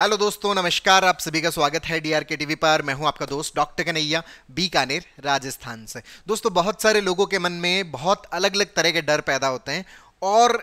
Hello दोस्तों, नमस्कार। आप सभी का स्वागत है डीआरके टीवी पर। मैं हूं आपका दोस्त डॉक्टर कन्हैया, बीकानेर, राजस्थान से। दोस्तों, बहुत सारे लोगों के मन में बहुत अलग अलग तरह के डर पैदा होते हैं और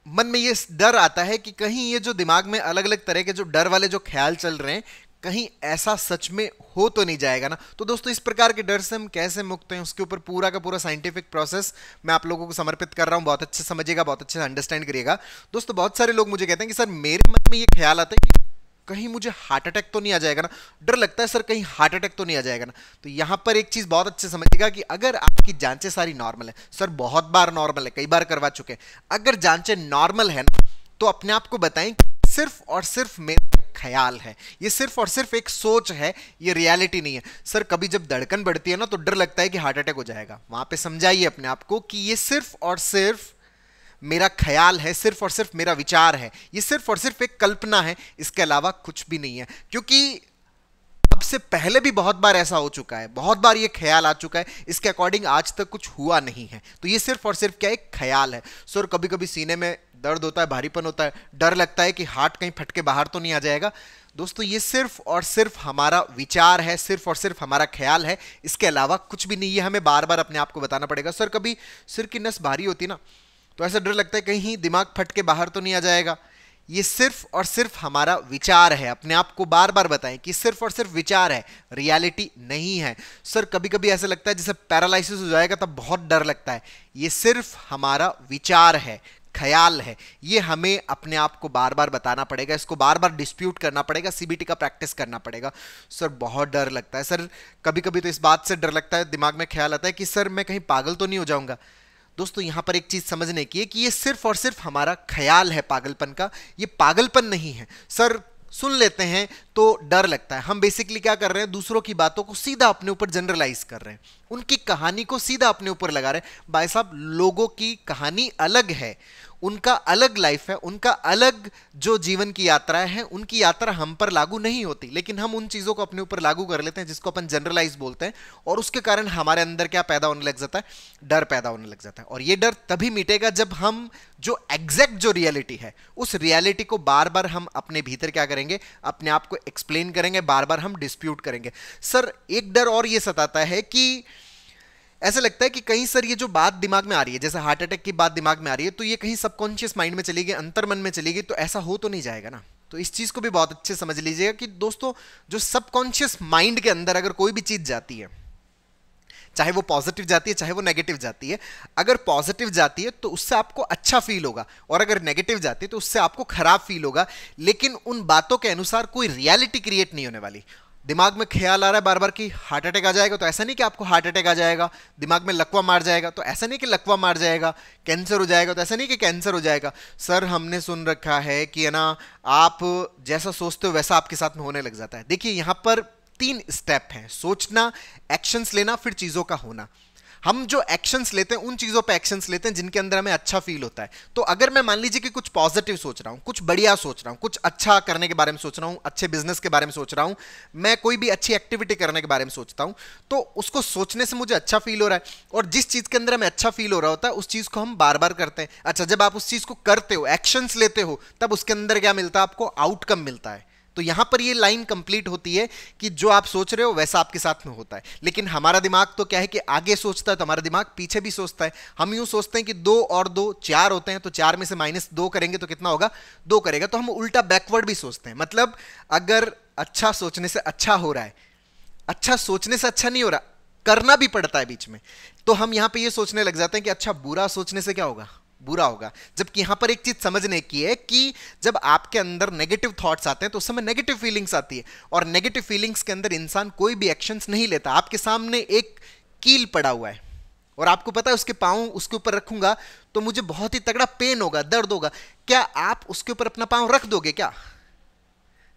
मन में ये डर आता है कि कहीं ये जो दिमाग में अलग अलग तरह के जो डर वाले जो ख्याल चल रहे हैं, कहीं ऐसा सच में हो तो नहीं जाएगा ना। तो दोस्तों, इस प्रकार के डर से हम कैसे मुक्त हैं, उसके ऊपर पूरा का पूरा साइंटिफिक प्रोसेस मैं आप लोगों को समर्पित कर रहा हूं। बहुत अच्छे से समझिएगा, बहुत अच्छे से अंडरस्टैंड करिएगा। दोस्तों, बहुत सारे लोग मुझे कहते हैं कि सर, मेरे मन में ये ख्याल आता है कि कहीं मुझे हार्ट अटैक तो नहीं आ जाएगा ना। डर लगता है सर, कहीं हार्ट अटैक तो नहीं आ जाएगा ना। तो यहां पर एक चीज बहुत अच्छे समझिएगा कि अगर आपकी जांचें सारी नॉर्मल है, सर बहुत बार नॉर्मल है, कई बार करवा चुके हैं, अगर जांचें नॉर्मल है ना, तो अपने आप को बताएं कि सिर्फ और सिर्फ मेरा ख्याल है, ये सिर्फ और सिर्फ एक सोच है, ये रियलिटी नहीं है। सर, कभी जब धड़कन बढ़ती है ना, तो डर लगता है कि हार्ट अटैक हो जाएगा। वहां पे समझाइए अपने आप को कि ये सिर्फ और सिर्फ मेरा ख्याल है, सिर्फ और सिर्फ मेरा विचार है, ये सिर्फ और सिर्फ एक कल्पना है, इसके अलावा कुछ भी नहीं है। क्योंकि अब से पहले भी बहुत बार ऐसा हो चुका है, बहुत बार ये ख्याल आ चुका है, इसके अकॉर्डिंग आज तक कुछ हुआ नहीं है। तो ये सिर्फ और सिर्फ क्या, एक ख्याल है। सर, कभी कभी सीने में दर्द होता है, भारीपन होता है, डर लगता है कि हार्ट कहीं फट के बाहर तो नहीं आ जाएगा। दोस्तों, ये सिर्फ और सिर्फ हमारा विचार है, सिर्फ और सिर्फ हमारा ख्याल है, इसके अलावा कुछ भी नहीं है। हमें बार बार अपने आप को बताना पड़ेगा। सर, कभी सिर की नस भारी होती है ना, तो ऐसा डर लगता है कहीं दिमाग फट के बाहर तो नहीं आ जाएगा। ये सिर्फ और सिर्फ हमारा विचार है। अपने आप को बार बार बताएं कि सिर्फ और सिर्फ विचार है, रियलिटी नहीं है। सर, कभी कभी ऐसा लगता है जैसे पैरालिसिस हो जाएगा, तब बहुत डर लगता है। ये सिर्फ हमारा विचार है, ख्याल है। ये हमें अपने आप को बार बार बताना पड़ेगा, इसको बार बार डिस्प्यूट करना पड़ेगा, सीबीटी का प्रैक्टिस करना पड़ेगा। सर, बहुत डर लगता है। सर, कभी कभी तो इस बात से डर लगता है, दिमाग में ख्याल आता है कि सर, मैं कहीं पागल तो नहीं हो जाऊंगा। दोस्तों, यहां पर एक चीज समझने की है कि ये सिर्फ और सिर्फ हमारा ख्याल है पागलपन का, ये पागलपन नहीं है। सर, सुन लेते हैं तो डर लगता है। हम बेसिकली क्या कर रहे हैं, दूसरों की बातों को सीधा अपने ऊपर जनरलाइज कर रहे हैं, उनकी कहानी को सीधा अपने ऊपर लगा रहे हैं। भाई साहब, लोगों की कहानी अलग है, उनका अलग लाइफ है, उनका अलग जो जीवन की यात्रा है, उनकी यात्रा हम पर लागू नहीं होती, लेकिन हम उन चीजों को अपने ऊपर लागू कर लेते हैं जिसको अपन जनरलाइज बोलते हैं, और उसके कारण हमारे अंदर क्या पैदा होने लग जाता है, डर पैदा होने लग जाता है। और ये डर तभी मिटेगा जब हम जो एग्जैक्ट जो रियलिटी है, उस रियलिटी को बार बार हम अपने भीतर क्या करेंगे, अपने आप को एक्सप्लेन करेंगे, बार बार हम डिस्प्यूट करेंगे। सर, एक डर और ये सताता है कि ऐसा लगता है कि कहीं सर, ये जो बात दिमाग में आ रही है, जैसे हार्ट अटैक की बात दिमाग में आ रही है, तो ये कहीं सबकॉन्शियस माइंड में चली गई, अंतर मन में चली गई, तो ऐसा हो तो नहीं जाएगा ना। तो इस चीज को भी बहुत अच्छे समझ लीजिएगा कि दोस्तों, जो सबकॉन्शियस माइंड के अंदर अगर कोई भी चीज जाती है, चाहे वो पॉजिटिव जाती है चाहे वो नेगेटिव जाती है, अगर पॉजिटिव जाती है तो उससे आपको अच्छा फील होगा, और अगर नेगेटिव जाती है तो उससे आपको खराब फील होगा। लेकिन उन बातों के अनुसार कोई रियलिटी क्रिएट नहीं होने वाली। दिमाग में ख्याल आ रहा है बार बार कि हार्ट अटैक आ जाएगा, तो ऐसा नहीं कि आपको हार्ट अटैक आ जाएगा। दिमाग में लकवा मार जाएगा, तो ऐसा नहीं कि लकवा मार जाएगा। कैंसर हो जाएगा, तो ऐसा नहीं कि कैंसर हो जाएगा। सर, हमने सुन रखा है कि है ना, आप जैसा सोचते हो वैसा आपके साथ में होने लग जाता है। देखिए, यहां पर 3 स्टेप हैं: सोचना, एक्शंस लेना, फिर चीजों का होना। हम जो एक्शंस लेते हैं, उन चीजों पे एक्शंस लेते हैं जिनके अंदर हमें अच्छा फील होता है। तो अगर मैं मान लीजिए कि कुछ पॉजिटिव सोच रहा हूं, कुछ बढ़िया सोच रहा हूं, कुछ अच्छा करने के बारे में सोच रहा हूं, अच्छे बिजनेस के बारे में सोच रहा हूं, मैं कोई भी अच्छी एक्टिविटी करने के बारे में सोचता हूं, तो उसको सोचने से मुझे अच्छा फील हो रहा है, और जिस चीज के अंदर हमें अच्छा फील हो रहा होता है, उस चीज को हम बार बार करते हैं। अच्छा, जब आप उस चीज को करते हो, एक्शंस लेते हो, तब उसके अंदर क्या मिलता है, आपको आउटकम मिलता है। तो यहां पर ये लाइन कंप्लीट होती है कि जो आप सोच रहे हो वैसा आपके साथ में होता है। लेकिन हमारा दिमाग तो क्या है कि आगे सोचता है, तो हमारा दिमाग पीछे भी सोचता है। हम यूं सोचते हैं कि 2 और 2 4 होते हैं, तो 4 में से -2 करेंगे तो कितना होगा, 2 करेगा। तो हम उल्टा बैकवर्ड भी सोचते हैं। मतलब अगर अच्छा सोचने से अच्छा हो रहा है, अच्छा सोचने से अच्छा नहीं हो रहा, करना भी पड़ता है बीच में, तो हम यहां पे ये सोचने लग जाते हैं कि अच्छा, बुरा सोचने से क्या होगा, बुरा होगा। जबकि यहां पर एक चीज समझने की है कि जब आपके अंदर नेगेटिव थॉट्स आते हैं तो उस समय नेगेटिव फीलिंग्स आती है, और नेगेटिव फीलिंग्स के अंदर इंसान कोई भी एक्शंस नहीं लेता। आपके सामने एक कील पड़ा हुआ है, और आपको पता है उसके पांव उसके ऊपर रखूंगा तो मुझे बहुत ही तगड़ा पेन होगा, दर्द होगा। क्या आप उसके ऊपर अपना पांव रख दोगे? क्या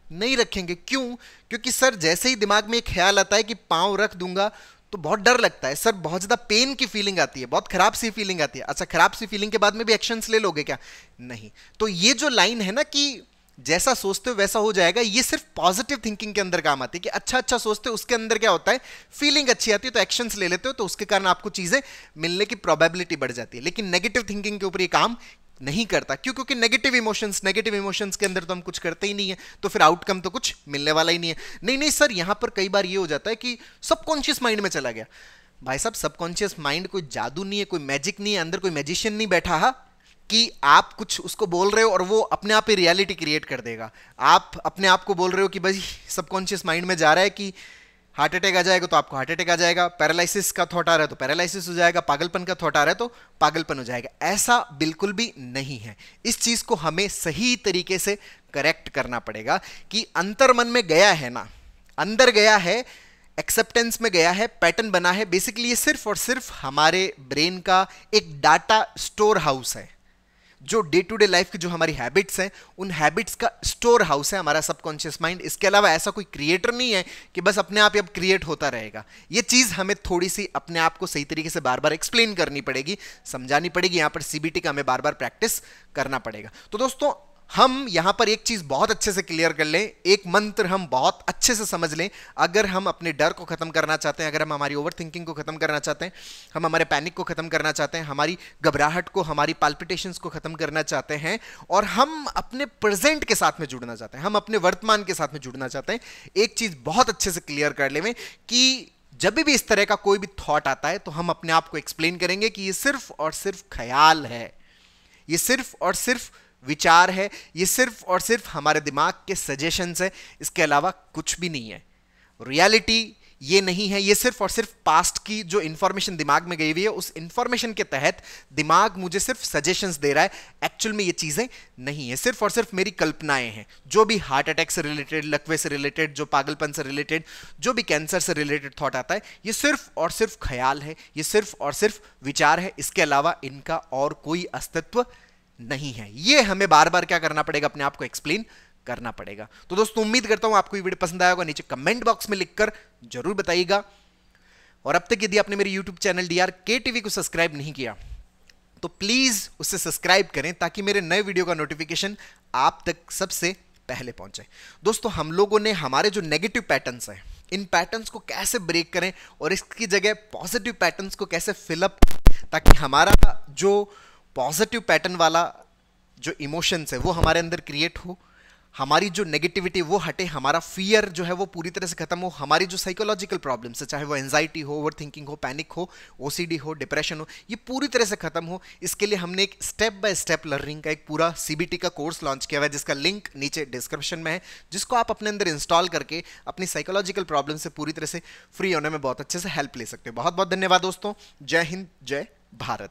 नहीं रखेंगे। क्यों? क्योंकि सर, जैसे ही दिमाग में एक ख्याल आता है कि पांव रख दूंगा, तो बहुत डर लगता है सर, बहुत ज्यादा पेन की फीलिंग आती है, बहुत खराब सी फीलिंग आती है। अच्छा, खराब सी फीलिंग के बाद में भी एक्शंस ले लोगे क्या? नहीं। तो ये जो लाइन है ना कि जैसा सोचते हो वैसा हो जाएगा, ये सिर्फ पॉजिटिव थिंकिंग के अंदर काम आती है कि अच्छा अच्छा सोचते हो, उसके अंदर क्या होता है, फीलिंग अच्छी आती है, तो एक्शंस ले लेते हो, तो उसके कारण आपको चीजें मिलने की प्रोबेबिलिटी बढ़ जाती है। लेकिन नेगेटिव थिंकिंग के ऊपर ये काम नहीं करता। क्यों? क्योंकि नेगेटिव इमोशंस के अंदर तो हम कुछ करते ही नहीं है, तो फिर आउटकम तो कुछ मिलने वाला ही नहीं है। नहीं नहीं सर, यहां पर कई बार ये हो जाता है कि सबकॉन्शियस माइंड में चला गया। भाई साहब, सबकॉन्शियस माइंड कोई जादू नहीं है, कोई मैजिक नहीं है, अंदर कोई मैजिशियन नहीं बैठा है कि आप कुछ उसको बोल रहे हो और वो अपने आप ही रियलिटी क्रिएट कर देगा। आप अपने आप को बोल रहे हो कि भाई सबकॉन्शियस माइंड में जा रहा है कि हार्ट अटैक आ जाएगा तो आपको हार्ट अटैक आ जाएगा, पैरालिसिस का थॉट आ रहा है तो पैरालिसिस हो जाएगा, पागलपन का थॉट आ रहा है तो पागलपन हो जाएगा। ऐसा बिल्कुल भी नहीं है। इस चीज को हमें सही तरीके से करेक्ट करना पड़ेगा कि अंतर मन में गया है ना, अंदर गया है, एक्सेप्टेंस में गया है, पैटर्न बना है। बेसिकली ये सिर्फ और सिर्फ हमारे ब्रेन का एक डाटा स्टोर हाउस है। जो डे टू डे लाइफ की जो हमारी हैबिट्स हैं, उन हैबिट्स का स्टोर हाउस है हमारा सबकॉन्शियस माइंड। इसके अलावा ऐसा कोई क्रिएटर नहीं है कि बस अपने आप ही अब क्रिएट होता रहेगा। ये चीज हमें थोड़ी सी अपने आप को सही तरीके से बार बार एक्सप्लेन करनी पड़ेगी, समझानी पड़ेगी। यहां पर सीबीटी का हमें बार बार प्रैक्टिस करना पड़ेगा। तो दोस्तों, हम यहां पर एक चीज बहुत अच्छे से क्लियर कर लें, एक मंत्र हम बहुत अच्छे से समझ लें। अगर हम अपने डर को खत्म करना चाहते हैं, अगर हम हमारी ओवर थिंकिंग को खत्म करना चाहते हैं, हम हमारे पैनिक को खत्म करना चाहते हैं, हमारी घबराहट को, हमारी पाल्पिटेशंस को खत्म करना चाहते हैं, और हम अपने प्रेजेंट के साथ में जुड़ना चाहते हैं, हम अपने वर्तमान के साथ में जुड़ना चाहते हैं, एक चीज बहुत अच्छे से क्लियर कर लें कि जब भी इस तरह का कोई भी थॉट आता है तो हम अपने आप को एक्सप्लेन करेंगे कि ये सिर्फ और सिर्फ ख्याल है, ये सिर्फ और सिर्फ विचार है, ये सिर्फ और सिर्फ हमारे दिमाग के सजेशंस है, इसके अलावा कुछ भी नहीं है। रियलिटी ये नहीं है, ये सिर्फ और सिर्फ पास्ट की जो इंफॉर्मेशन दिमाग में गई हुई है, उस इंफॉर्मेशन के तहत दिमाग मुझे सिर्फ सजेशंस दे रहा है। एक्चुअल में ये चीजें नहीं है, सिर्फ और सिर्फ मेरी कल्पनाएं हैं। जो भी हार्ट अटैक से रिलेटेड, लकवे से रिलेटेड, जो पागलपन से रिलेटेड, जो भी कैंसर से रिलेटेड थॉट आता है, ये सिर्फ और सिर्फ ख्याल है, ये सिर्फ और सिर्फ विचार है। इसके अलावा इनका और कोई अस्तित्व नहीं है। ये हमें बार बार क्या करना पड़ेगा, अपने आप को एक्सप्लेन करना पड़ेगा। तो दोस्तों, उम्मीद करता हूं आपको ये वीडियो पसंद आया होगा। नीचे कमेंट बॉक्स में लिखकर जरूर बताइएगा। और अब तक यदि आपने मेरे YouTube चैनल DRK TV को सब्सक्राइब नहीं किया तो प्लीज उसे सब्सक्राइब करें, ताकि मेरे नए वीडियो का नोटिफिकेशन आप तक सबसे पहले पहुंचे। दोस्तों, हम लोगों ने हमारे जो नेगेटिव पैटर्न्स हैं, इन पैटर्न्स को कैसे ब्रेक करें और इसकी जगह पॉजिटिव पैटर्न्स को कैसे फिलअप, ताकि हमारा जो पॉजिटिव पैटर्न वाला जो इमोशंस है वो हमारे अंदर क्रिएट हो, हमारी जो नेगेटिविटी वो हटे, हमारा फियर जो है वो पूरी तरह से खत्म हो, हमारी जो साइकोलॉजिकल प्रॉब्लम्स है, चाहे वो एंजाइटी हो, ओवर थिंकिंग हो, पैनिक हो, OCD हो, डिप्रेशन हो, ये पूरी तरह से खत्म हो। इसके लिए हमने एक स्टेप बाय स्टेप लर्निंग का एक पूरा CBT का कोर्स लॉन्च किया हुआ है, जिसका लिंक नीचे डिस्क्रिप्शन में है, जिसको आप अपने अंदर इंस्टॉल करके अपनी साइकोलॉजिकल प्रॉब्लम से पूरी तरह से फ्री होने में बहुत अच्छे से हेल्प ले सकते हो। बहुत बहुत धन्यवाद दोस्तों। जय हिंद, जय भारत।